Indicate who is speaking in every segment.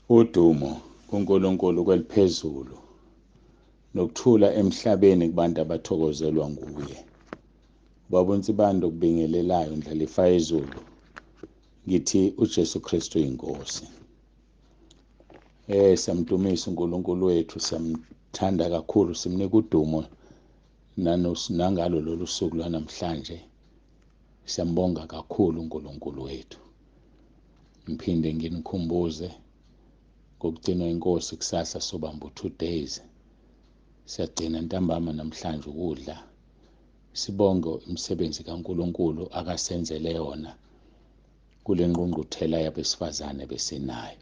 Speaker 1: Udumo kuNkulunkulu kweliphezulu nokuthula emhlabeni kubantu abathokozelwa nguye. Baba uNsibando kubingelelayo ndlalifa yezulu. Ngithi uJesu Kristu inkosi. Siyamdumisa uNkulunkulu wethu, siyamthanda kakhulu, simnika udumo nangalo lolu suku lwanamhlanje. Siyambonga kakhulu uNkulunkulu wethu. Ngiphinde nginikhumbuze ngokugcinwa inkosi kusasa sobamba 2 days. Siyagcina ntambama namhlanje ukudla. Sibonge imisebenzi kaNkulunkulu akasenzele yona kule ngqungquthela yabesifazane besinayo.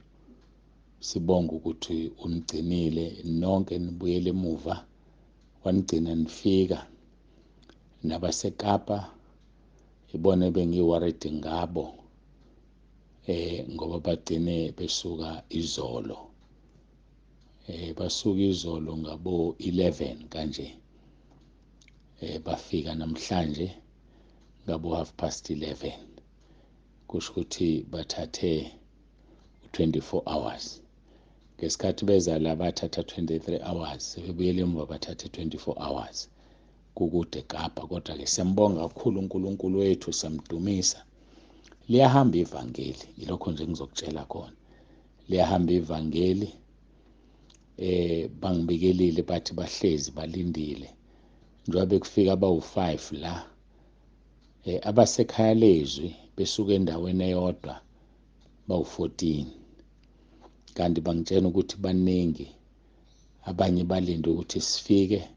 Speaker 1: Sibonge ukuthi unigcinile nonke nibuyele emuva, wanigcina nifika. NabaseKapa ibona bengiworried ngabo ngoba bagcine besuka izolo. Basuka izolo ngabo 11 kanje. Bafika namhlanje ngabo 11:30. Kusho ukuthi bathathe 24 hours. Ngesikhathi beza la bathatha 23 hours, sebebuyela emuva bathathe 24 hours. Kukude eKapa, kodwa-ke siyambonga kakhulu uNkulunkulu wethu, siyamdumisa. Liyahamba ivangeli, yilokho nje ngizokutshela khona. Liyahamba ivangeli. Bangibikelile bathi bahlezi balindile. Njengoba bekufika abawu5 la, abasekhaya lezwi besuka endaweni eyodwa bawu14. Kanti bangitshena ukuthi baningi, abanye balinde ukuthi sifike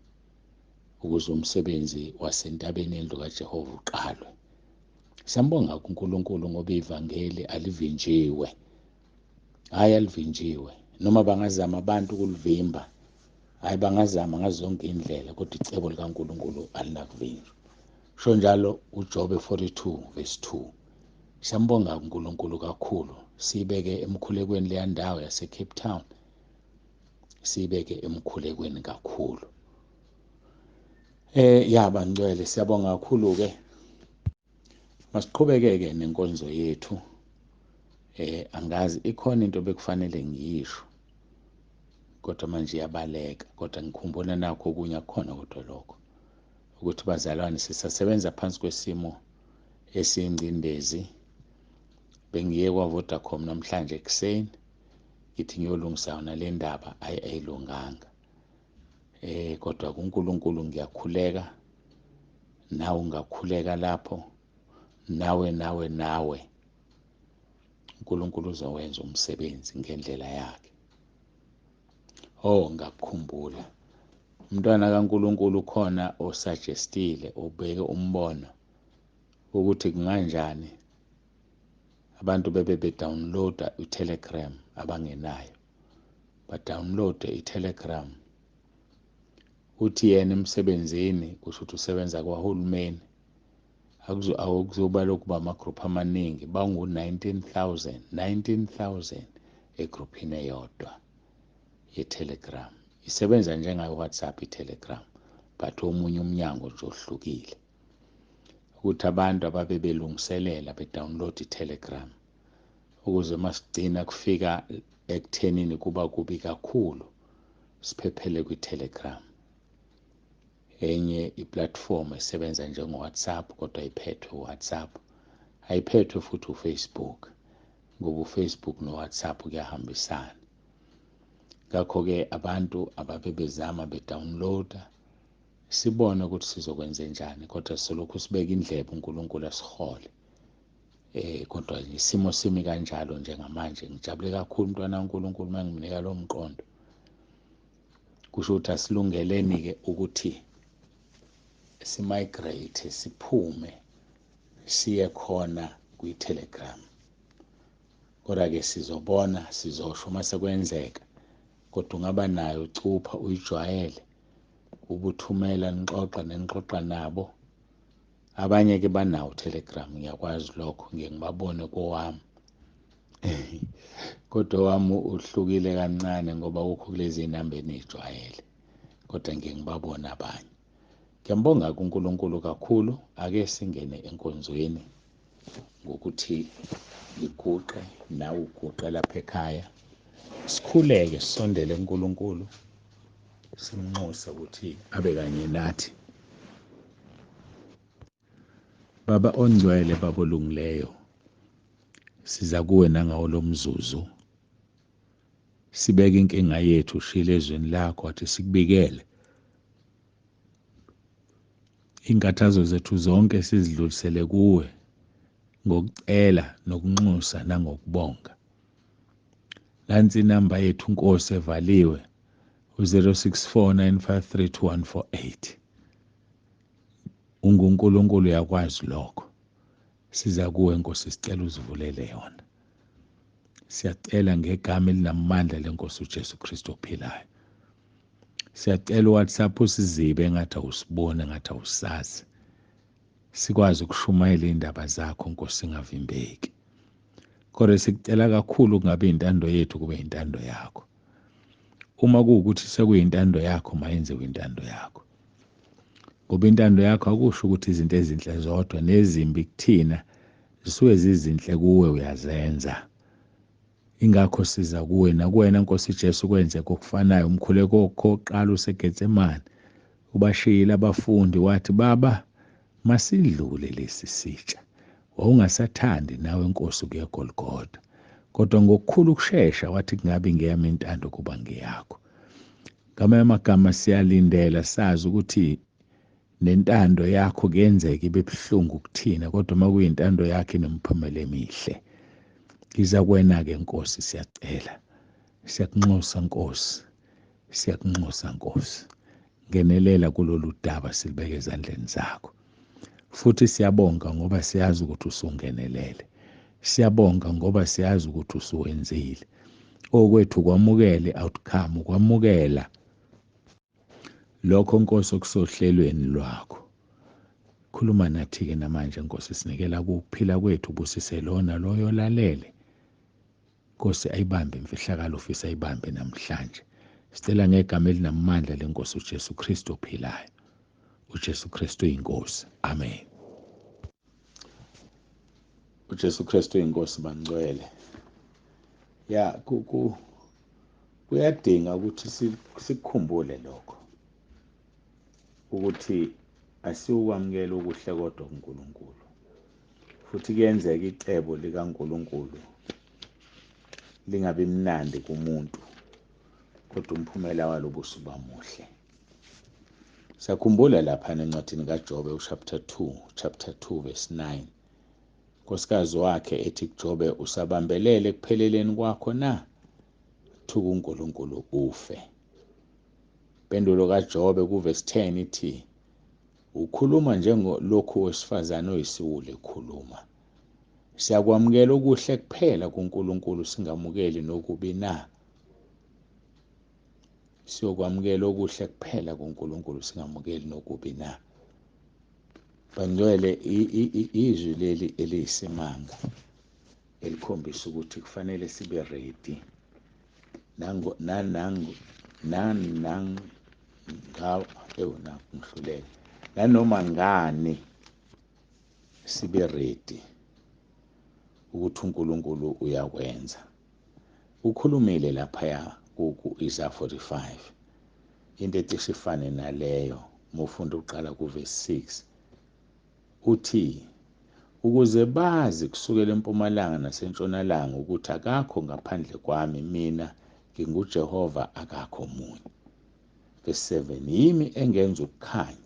Speaker 1: ukuze umsebenzi wasentabeni yendlu kaJehova uqalwe. Siyambonga uNkulunkulu ngoba ivangeli alivinjiwe. Hayi alivinjiwe. Noma bangazama abantu ukulivimba, hayi bangazama ngazo zonke indlela, kodwa icebo likaNkulunkulu alinakuvinjwa. Sho njalo uJobe 42:2. Siyambonga uNkulunkulu kakhulu. Sibeke emkhulekweni leya ndawo yaseCape Town. Sibeke emkhulekweni kakhulu. Bangcwele, siyabonga kakhulu-ke. Masiqhubeke-ke nenkonzo yethu. Angazi ikhona into bekufanele ngiyisho, kodwa manje iyabaleka. Kodwa ngikhumbula nakho okunye akukhona kodwa lokho. Ukuthi bazalwane, sisasebenza phansi kwesimo esiyingcindezi. Bengiye kwa-Vodacom namhlanje ekuseni, ngithi ngiyolungisa yona le ndaba, ayilunganga. Kodwa kuNkulunkulu ngiyakhuleka, nawe ungakhuleka lapho, nawe. uNkulunkulu uzowenza umsebenzi ngendlela yakhe. Ngakukhumbula. Umntwana kaNkulunkulu khona osuggestile, ubeke umbono ukuthi kunganjani abantu bedownloada iTelegram abangenayo. Badownloade iTelegram. Uthi yena emsebenzini, kusho ukuthi usebenza kwahulumeni, akuzoba lokhu bamagroup amaningi, bangu-19,000 egroupini eyodwa yeTelegram. Isebenza njengayo WhatsApp iTelegram, but omunye umnyango nje ohlukile. Ukuthi abantu ababe belungiselela bedownload iTelegram ukuze masigcina kufika ekuthenini kuba kubi kakhulu, siphephele kwiTelegram. Enye iplatform esebenza njengo-WhatsApp, kodwa iphethwe uWhatsApp. Ayiphethwe futhi uFacebook, ngoba uFacebook noWhatsApp kuyahambisana. Ngakho-ke abantu ababe bezama bedownloada, sibone ukuthi sizokwenze njani, kodwa sisolokhu sibeka indlebe uNkulunkulu asihole. Kodwa isimo simi kanjalo njengamanje. Ngijabule kakhulu umntwana kaNkulunkulu mangimnika lo mqondo. Kusho ukuthi asilungeleni-ke ukuthi si-migrate, siphume siye khona kwiTelegram. Kodwa-ke sizobona, sizosho uma sekwenzeka. Kodwa ungaba nayo ucupha, uyijwayele, ubuthumela nixoxa nabo. Abanye-ke banawo uTelegram, ngiyakwazi lokho, ngibabone kowami. Kodwa wami uhlukile kancane ngoba ukho kulezi zinamba enijwayele. Kodwa ngibabona abanye. Ngiyambonga kuNkulunkulu kakhulu. Ake singene enkonzweni ngokuthi ngiguqe nawe uguqe lapha ekhaya. sikhuleke sisondele kuNkulunkulu simnxusa ukuthi abe kanye nathi. Baba ongcwele, Baba olungileyo, siza kuwe nangawo lo mzuzu sibeke inkinga yethu ushila ezweni lakho athi sikubikele. Inkathazo zethu zonke sizidlulisele kuwe ngokucela nokunxusa nangokubonga. Nansi inamba yethu Nkosi evaliwe u-0649532148. UNkulunkulu yakwazi lokho. Siza kuwe Nkosi sicela uzivulele yona. Siyacela ngegama elinamandla leNkosi uJesu Kristu ophilayo. Siyacela uWhatsApp usizibe ngathi awusibone ngathi awusazi. Sikwazi ukushumayela indaba zakho Nkosi singavimbeki. Kodwa sikucela kakhulu kungabe intando yethu kube intando yakho. Uma kuwukuthi sekuyintando yakho mayenziwe intando yakho. Ngoba intando yakho akusho ukuthi izinto ezinhle zodwa nezimbi kuthina zisuke zizinhle kuwe uyazenza. Ingakho siza kuwe nakuwena Nkosi Jesu kwenze kokufanayo umkhuleko oqala useGetsemane. Ubashiyile abafundi wathi Baba masidlule lesi sitsha. Wawungasathandi nawe Nkosi ukuya eGolgotha. Kodwa ngokukhulu ukushesha wathi kungabe ngeyami intando kuba ngeyakho. Ngamanye amagama siyalindela sazi ukuthi nentando yakho kuyenzeka ibe buhlungu kuthina kodwa uma kuyintando yakho inomphumela emihle. Iza kuwena-ke Nkosi siyacela. Siyakunxusa Nkosi. Siyakunxusa Nkosi. Ngenelela kulolu daba silibeke ezandleni zakho. Futhi siyabonga ngoba siyazi ukuthi usungenelele. Siyabonga ngoba siyazi ukuthi usuwenzile. Okwethu kwamukele outcome, kwamukela lokho Nkosi okusohlelweni lwakho. Khuluma nathi-ke namanje Nkosi sinikela kuphila kwethu ubusise lona loyo lalele. Nkosi ayibambe imfihlakalo ufisa ayibambe namhlanje. Sicela ngegama elinamandla leNkosi uJesu Kristu ophilayo. uJesu Kristu inkosi. Amen. uJesu Kristu inkosi bangcwele. Ya kuyadinga ukuthi sikukhumbule lokho. Ukuthi asiukwamukela ukuhle kodwa kuNkulunkulu. Futhi kuyenzeka icebo likaNkulunkulu lingabi mnandi kumuntu kodwa umphumela walo busuba muhle. Sakhumbula lapha encwadini kaJobe chapter 2 verse 9. Nkosikazi wakhe ethi kuJobe usabambelele kupheleleni kwakho na? Thuka uNkulunkulu ufe. Impendulo kaJobe kuverse 10 ithi ukhuluma njengalokhu wesifazane oyisiwule ekhuluma. Siyakwamukela okuhle kuphela kuNkulunkulu singamukeli nokubi na? Siyokwamukela okuhle kuphela kuNkulunkulu singamukeli nokubi na? Bangcwele izwi leli eliyisimanga elikhombisa ukuthi kufanele sibe ready nanoma ngani sibe ready ukuthi uNkulunkulu uyakwenza. Ukhulumile lapha ku-Isaiah 45 into ecishe ifane naleyo. Mufunda uqala kuverse 6 uthi ukuze bazi kusukela empumalanga nasentshonalanga ukuthi akakho ngaphandle kwami, mina nginguJehova akakho omunye. Verse 7 yimi engenza ukukhanya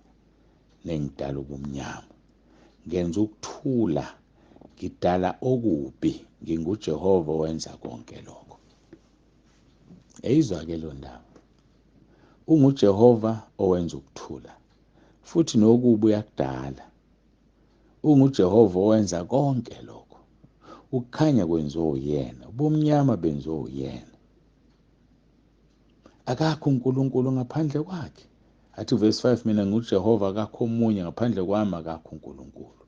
Speaker 1: nengidala ubumnyama, ngenza ukuthula ngidala okubi, nginguJehova owenza konke lokho. Eyizwa-ke lo ndaba. UnguJehova owenza ukuthula futhi nokubi uyakudala. UnguJehova owenza konke lokho. Ukukhanya kwenziwa uyena, ubumnyama benziwa uyena. Akakho uNkulunkulu ngaphandle kwakhe. Athi verse 5 mina nguJehova akakho omunye ngaphandle kwami akakho uNkulunkulu.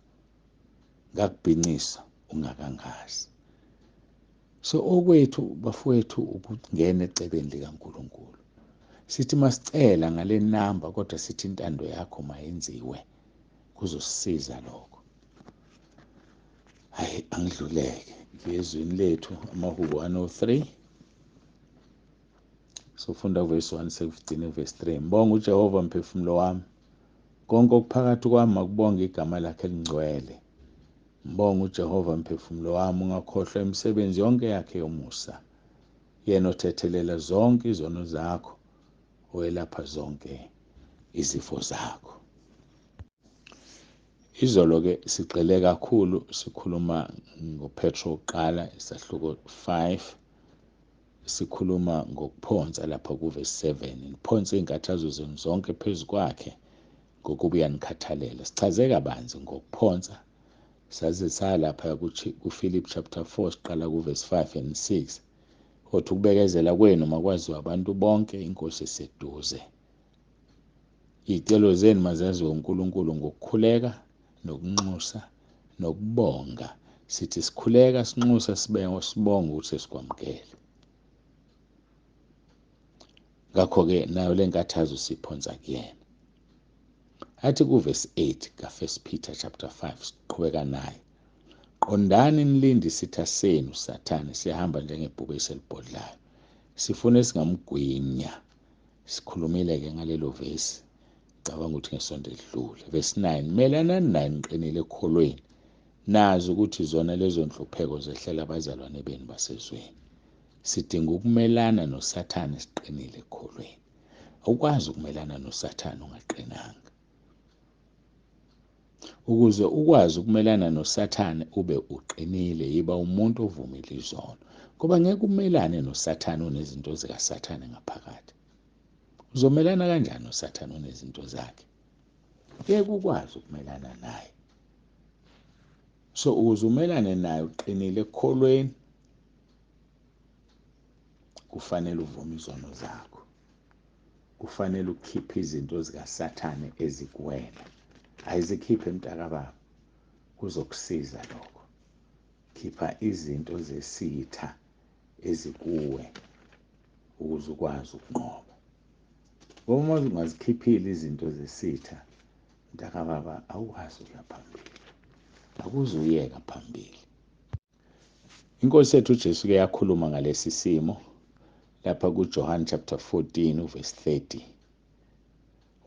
Speaker 1: Ngakubhinqisa ungakangazi. So okwethu bafowethu ukungena ecebeni likaNkulunkulu. Sithi masicela ngale namba kodwa sithi intando yakho mayenziwe. Kuzosisiza lokho. Hayi angidluleke ngezwini lethu AmaHubo 103 sofunda verse 1 sekufugcine verse 3. Mbonga uJehova mphefumulo wami, konke okuphakathi kwami makubonge igama lakhe elingcwele. Mbonga uJehova mphefumulo wami, ungakhohlwa imisebenzi yonke yakhe yomusa. Yena othethelela zonke izono zakho, oyelapha zonke izifo zakho. Izolo-ke sigxile kakhulu sikhuluma ngoPetro oqala isahluko 5, sikhuluma ngokuphonsa lapha kuverse 7. Niphonse iy'nkathazo zenu zonke phezu kwakhe ngokuba uyanikhathalela. Sichaze kabanzi ngokuphonsa, saze salapha kuPhilip chapter 4 siqala kuverse 5 and 6. Kodwa ukubekezela kwenu makwaziwa abantu bonke, inkosi eseduze. Iy'celo zenu mazaziwe uNkulunkulu ngokukhuleka, nokunxusa, nokubonga. Sithi sikhuleka, sinxusa, sibonga ukuthi sesikwamukele. Ngakho-ke nayo le nkathazo siphonsa kuyena. Athi kuverse 8 ka1 Peter chapter 5 siqhubeka naye. Qondani nilinde isitha senu Sathane, sihamba njengebhubesi elibhodlayo. Sifuna esingamgwinya. Sikhulumile-ke ngalelo vesi, cabanga ukuthi ngesonto elidlule. Verse 9, melanani naye niqinile ekukholweni, nazi ukuthi zona lezo nhlupheko zehlela abazalwane benu basezweni. Sidinga ukumelana noSathane siqinile ekukholweni. Awukwazi ukumelana noSathane ungaqinanga. Ukuze ukwazi ukumelana noSathane ube uqinile, yiba umuntu ovumile izono. Ngoba ngeke umelane noSathane unezinto zikaSathane ngaphakathi. Uzomelana kanjani noSathane unezinto zakhe? Ngeke ukwazi ukumelana naye. So ukuze umelane naye uqinile ekukholweni, kufanele uvume izono zakho. Kufanele ukhiphe izinto zikaSathane ezikuwena. Ayizikhiphe mntakababa, kuzokusiza lokho. Khipha izinto zesitha ezikuwe ukuze ukwazi ukunqoba. Ngoba uma ungazikhiphile izinto zesitha, mntakababa, awukwazi ukuya phambili, akuzuyeka phambili. Inkosi yethu uJesu-ke yakhuluma ngalesi simo lapha kuJohn chapter 14 verse 30.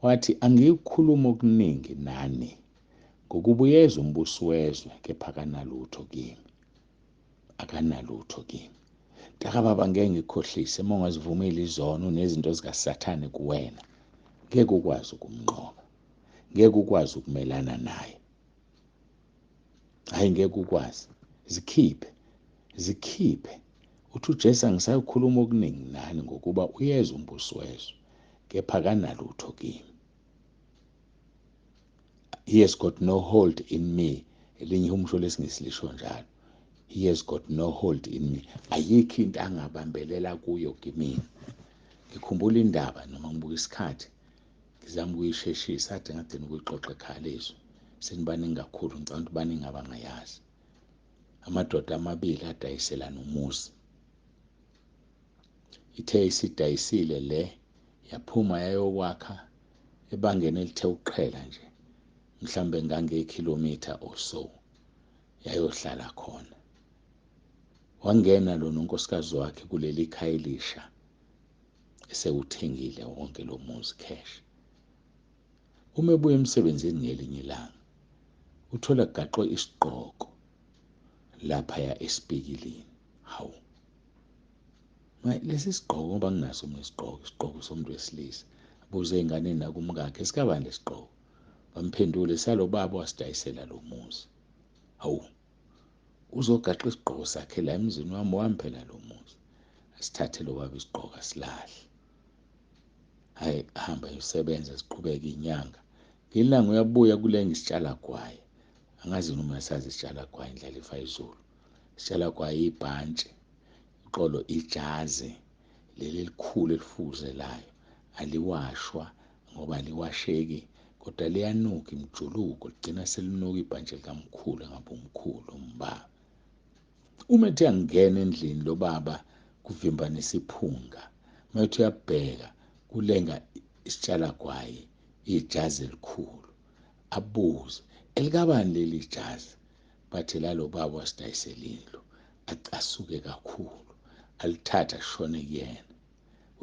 Speaker 1: Wathi, angikukhuluma okuningi nani ngokuba uyeza umbuso wezwe, kepha akanalutho kimi. Akanalutho kimi. Mntakababa, ngeke ngikhohlise, uma ungazivumile izono nezinto zikaSathane kuwena, ngeke ukwazi ukumnqoba. Ngeke ukwazi ukumelana naye. Hayi, ngeke ukwazi. Zikhiphe. Zikhiphe. Uthi uJesu, angisayikhuluma okuningi nani ngokuba uyeza umbuso wezwe, kepha akanalutho kimi. He has got no hold in me. Elinye umsho lesingisi lisho njalo. He has got no hold in me. Ayikho into angabambelela kuyo kimina. Ngikhumbula indaba noma ngibuka isikhathi, ngizama ukuyisheshisa, ade ngade ukuyixoxa ekhaya lezwi. Senibaningi kakhulu, ngicabanga ukuthi baningi abangayazi. Amadoda amabili adayiselana umuzi. Ithe isidayisile le, yaphuma yayokwakha ebangeni elithe ukuqhela nje, mhlambe ngange-kilometer or so, yayohlala khona. Wangena lona unkosikazi wakhe kuleli khaya elisha, esewuthengile wonke lo muzi cash. Uma ebuya emsebenzini ngelinye ilanga, uthola kugaxwe isiqhoko laphaya esipikilini. Hawu, lesi sigqoko ngoba nginaso mina isigqoko somuntu wesilisa. Abuze ey'nganeni nakumkakhe, esikabani lesi sigqoko? Bamphendule, salo baba wasidayisela lo muzi. Hawu, uzogaxa isigqoko sakhe la emzini wami phela lo muzi. Asithathe lo baba isigqoko asilahle. Hayi, ahamba ayosebenza, siqhubeka inyanga. Ngelanga uyabuya kule ngisitshala gwaye. Angazi noma yasazi isitshala gwaye indlela eFayizulu. Isitshala gwaye ibhantshi, uqolo ijazi leli elikhulu elifuzelayo. Aliwashwa ngoba aliwasheki, kodwa liyanuka imjuluko, ligcina selinuka ibhantshi likamkhulu, engabe umkhulu umbaba. Uma ethi angena endlini lo baba kuvimbana isiphunga, mayethi uyabheka kulenga isitshala gwaye, ijazi elikhulu. Abuze, elikabani leli jazi? Bathi lalo baba wasidayisela indlu. Acasuke kakhulu, alithatha shone kuyena.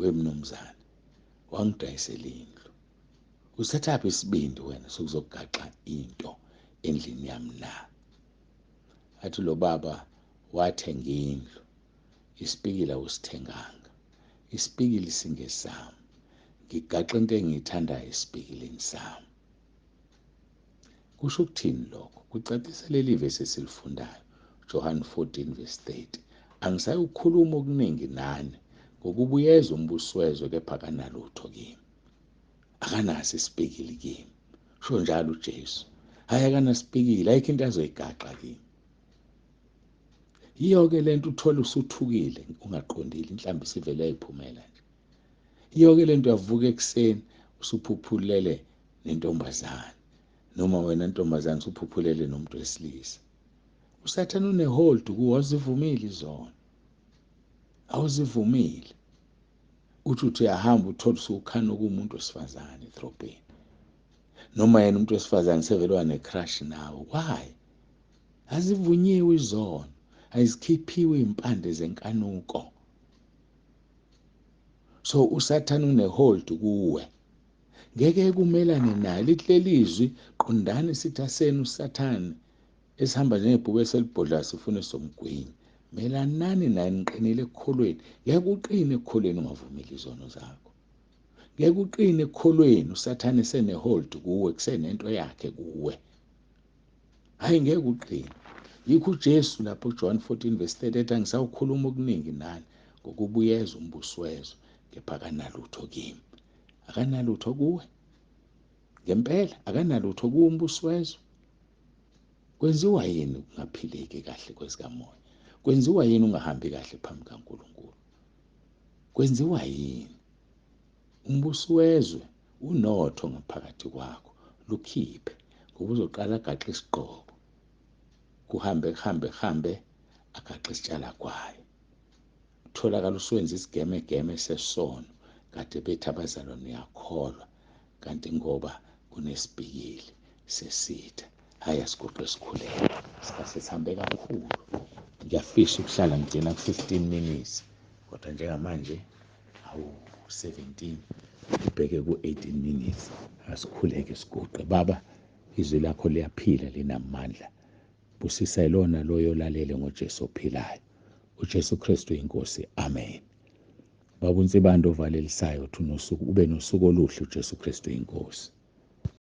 Speaker 1: wemnumzane wangidayisela indlu. Usethapi isibindi wena sokuzogaxa into endlini yami na? Athi lo baba wathenga indlu, isipikili awusithenganga, isipikili singesami, ngigaxa into engiyithandayo esipikilini sami. Kusho ukuthini lokho? Kucacisa leli vesi esilifundayo, John 14:30. Angisayukhuluma okuningi nani ngokuba uyeza umbusi wezwe, kepha akanalutho kimi, akanaso isipikili kimi. Sho njalo uJesu, hhayi akanasipikili, ayikho into azoyigaxa kimi. Yiyo-ke lento uthola usuthukile ungaqondile, inhlambi isivele yayiphumela nje. Yiyo-ke lento uyavuka ekuseni usuphuphulele nentombazane, noma wena ntombazane usuphuphulele nomuntu wesilisa. Usathane unehold kuwo, awuzivumile izona, awuzivumile. Uthi uyahamba uthola usukhana kumuntu wesifazane edrobheni, noma yena umuntu wesifazane sevelwa necrush nawe. Why? Azivunyiwe izona, ayizikhiphiwe impande zenkanuko. So usathane unehold kuwe, ngeke kumelane naye. Lithi lelizwi qondani sitha senu usathane esihamba ngebhuku eselibhodlayo sifune somgwini. Melanani naye niqinile ekukholweni. Ngeke uqine ekukholweni ungavumeli izono zakho. Ngeke uqine ekukholweni usathane senehold kuwe, kusenento yakhe kuwe. Hayi ngeke uqine. Yikho uJesu lapho John 14:30 ethi angisawukhuluma okuningi nani ngokuba uyeza umbusi wezwe, kepha akanalutho kimi. Akanalutho kuwe? Ngempela akanalutho kuwe umbusi wezwe? Kwenziwa yini ukungaphileki kahle kwezikamoya? Kwenziwa yini ungahambi kahle phambi kaNkulunkulu? Kwenziwa yini? Umbusi wezwe unotho ngaphakathi kwakho, lukhiphe ngoba uzoqala agaxe isigqoko, kuhambe agaxe isitshala kwayo. Utholakala usuwenza isigemegeme sesono, kade bethi abazalwane uyakholwa, kanti ngoba kunesipikili sesitha. Hhayi asiguqe sikhuleke, isikhathi sihambe kakhulu. Ngiyafisa ukuhlala ngigcina ku-15 minutes, kodwa njengamanje 17, ubheke ku-18 minutes. Asikhuleke siguqe. Baba, izwi lakho liyaphila, linamandla. Busisa ilona loyo lalele ngoJesu ophilayo. uJesu Kristu inkosi. Amen. Baba uNsibando ovalelisayo, ube nosuku oluhle. uJesu Kristu inkosi.